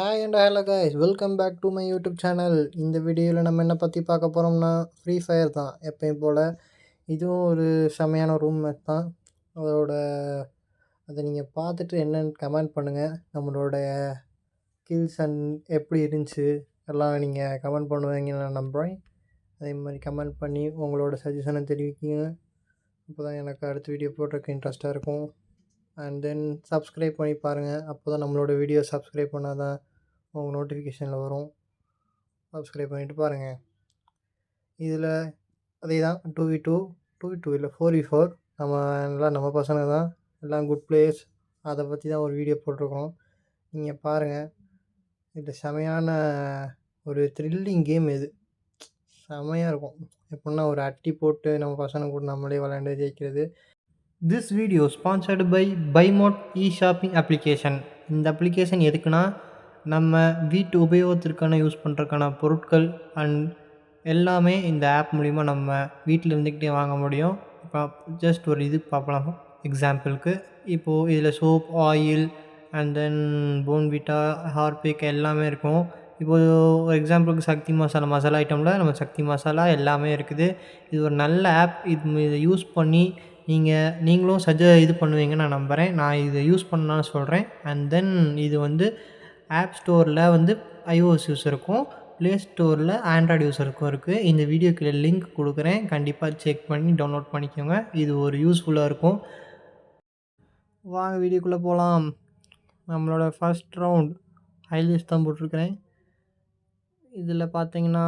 Hi and hello guys, welcome back to my YouTube channel. இந்த வீடியோவில் நம்ம என்ன பற்றி பார்க்க போகிறோம்னா ஃப்ரீ ஃபயர் தான். எப்பயும் போல் இதுவும் ஒரு செமையான ரூம் மேட்ச் தான். அதை நீங்கள் பார்த்துட்டு என்னென்னு கமெண்ட் பண்ணுங்கள். நம்மளோட ஸ்கில்ஸ் அண்ட் எப்படி இருந்துச்சு எல்லாம் நீங்கள் கமெண்ட் பண்ணுவீங்கன்னு நான் நம்புகிறேன். அதே மாதிரி கமெண்ட் பண்ணி உங்களோட சஜஷனை தெரிவிக்கிங்க. அப்போ தான் எனக்கு அடுத்த வீடியோ போடுறதுக்கு இன்ட்ரெஸ்ட்டாக இருக்கும். அண்ட் தென் சப்ஸ்கிரைப் பண்ணி பாருங்கள். அப்போ தான் நம்மளோட வீடியோ சப்ஸ்கிரைப் பண்ணால் தான் உங்கள் நோட்டிஃபிகேஷனில் வரும். சப்ஸ்கிரைப் பண்ணிவிட்டு பாருங்கள். இதில் அதே தான் 2v2 இல்லை 4v4 நம்ம பசங்க தான், எல்லாம் குட் பிளேயர்ஸ். அதை பற்றி தான் ஒரு வீடியோ போட்டிருக்கோம். நீங்கள் பாருங்கள். இது செமையான ஒரு த்ரில்லிங் கேம். இது செமையாக இருக்கும். எப்படின்னா ஒரு அட்டி போட்டு நம்ம பசங்க கூட நம்மளே விளையாண்டு ஜெயிக்கிறது. திஸ் வீடியோ ஸ்பான்சர்டு பை பைமோட் இ-ஷாப்பிங் அப்ளிகேஷன். இந்த அப்ளிகேஷன் எதுக்குன்னா, நம்ம வீட்டு உபயோகத்திற்கான யூஸ் பண்ணுறதுக்கான பொருட்கள் அண்ட் எல்லாமே இந்த ஆப் மூலிமா நம்ம வீட்டில் இருந்துக்கிட்டே வாங்க முடியும். இப்போ ஜஸ்ட் ஒரு இது பார்க்கலாம். எக்ஸாம்பிளுக்கு இப்போது இதில் soap, oil and then Bournvita, Harpic எல்லாமே இருக்கும். இப்போது ஒரு எக்ஸாம்பிளுக்கு சக்தி மசாலா ஐட்டமில் நம்ம சக்தி மசாலா எல்லாமே இருக்குது. இது ஒரு நல்ல ஆப். இதை யூஸ் பண்ணி நீங்களும் இது பண்ணுவீங்கன்னு நான் நம்புகிறேன். நான் இதை யூஸ் பண்ணலான்னு சொல்கிறேன். அண்ட் தென் இது ஆப் ஸ்டோரில் iOS யூஸருக்கும், ப்ளே ஸ்டோரில் ஆண்ட்ராய்டு யூஸருக்கும் இருக்குது. இந்த வீடியோக்கு லிங்க் கொடுக்குறேன். கண்டிப்பாக செக் பண்ணி டவுன்லோட் பண்ணிக்கோங்க. இது ஒரு யூஸ்ஃபுல்லாக இருக்கும். வாங்க வீடியோக்குள்ளே போகலாம். நம்மளோட ஃபஸ்ட் ரவுண்ட் ஹைலைட்ஸ் தான் போட்டிருக்கிறேன். இதில் பார்த்தீங்கன்னா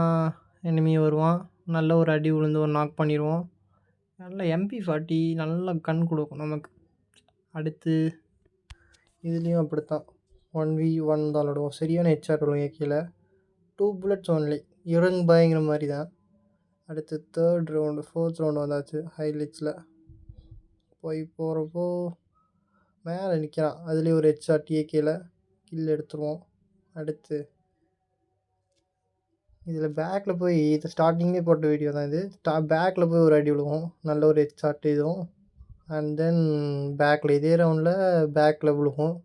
எனிமி வருவான், நல்ல ஒரு அடி விழுந்து ஒரு நாக் பண்ணிடுவோம். நல்ல MP40 நல்ல கண் கொடுக்கும் நமக்கு. அடுத்து இதுலேயும் அப்படித்தான் 1v1 தான் விளாடுவோம். சரியான ஹெட்ஷாட் விழுங்க கீழே. 2 bullets ஒன்லி, இறங்கு பாய்ங்கிற மாதிரி தான். அடுத்து தேர்ட் ரவுண்டு 4th ரவுண்டு வந்தாச்சு. ஹைலைட்ஸில் போகிறப்போ மேலே நிற்கிறான், அதுலேயும் ஒரு ஹெட்ஷாட் கீழே கில் எடுத்துருவோம். அடுத்து இதில் பேக்கில் போய், இது ஸ்டார்டிங்லேயே போட்ட வீடியோ தான் இது. பேக்கில் போய் ஒரு அடி விழுவோம், நல்ல ஒரு ஹெட்ஷாட் இதுவும். அண்ட் தென் பேக்கில் இதே ரவுண்டில் பேக்கில் விழுவோம்.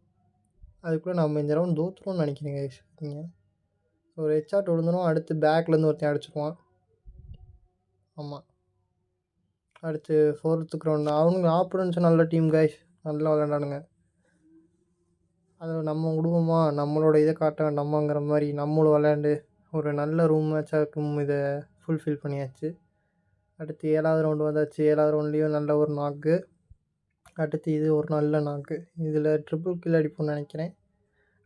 அதுக்குள்ளே நம்ம இந்த ரவுண்ட் தோற்றுருவோம்னு நினைக்கிறேங்க. நீங்கள் ஒரு ஹெட்ஷாட் விழுந்துடும். அடுத்து பேக்லேருந்து ஒருத்தன் அடிச்சிருவான். ஆமாம். அடுத்து 4th ரவுண்டு அவங்க ஆப்போனன்ட்ஸ் நல்ல டீம் கைஸ், நல்லா விளையாண்டானுங்க. அதில் நம்ம விடுவோமா, நம்மளோட இதை காட்ட வேண்டாமாங்கிற மாதிரி நம்மளும் விளையாண்டு ஒரு நல்ல ரூம் மேட்சாக இதை ஃபுல்ஃபில் பண்ணியாச்சு. அடுத்து 7வது ரவுண்டு வந்தாச்சு. 7வது ரவுண்ட்லேயும் நல்ல ஒரு நாக்கு. அடுத்து இது ஒரு நல்ல நாக்கு. இதில் ட்ரிபிள் கில் அடிப்போம்னு நினைக்கிறேன்.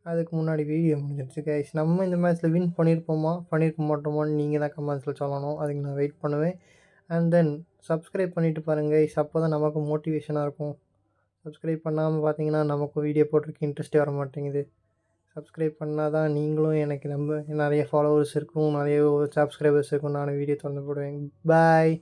அதுக்கு முன்னாடி வீடியோ முடிஞ்சிருச்சு கைஸ். நம்ம இந்த மேட்ச்சில் வின் பண்ணியிருக்க மாட்டோமான்னு நீங்கள் தான் கமெண்ட்ஸில் சொல்லணும். அதுக்கு நான் வெயிட் பண்ணுவேன். அண்ட் தென் சப்ஸ்கிரைப் பண்ணிவிட்டு பாருங்கள் கைஸ், அப்போ தான் நமக்கு மோட்டிவேஷனாக இருக்கும். சப்ஸ்கிரைப் பண்ணாமல் பார்த்தீங்கன்னா நமக்கு வீடியோ போட்டிருக்க இன்ட்ரெஸ்ட்டே வர மாட்டேங்குது. சப்ஸ்கிரைப் பண்ணால் தான் நீங்களும் எனக்கு நிறைய ஃபாலோவர்ஸ் இருக்கும், நிறைய சப்ஸ்கிரைபர்ஸ் இருக்கும், நானும் வீடியோ திறந்து போடுவேன். பாய்.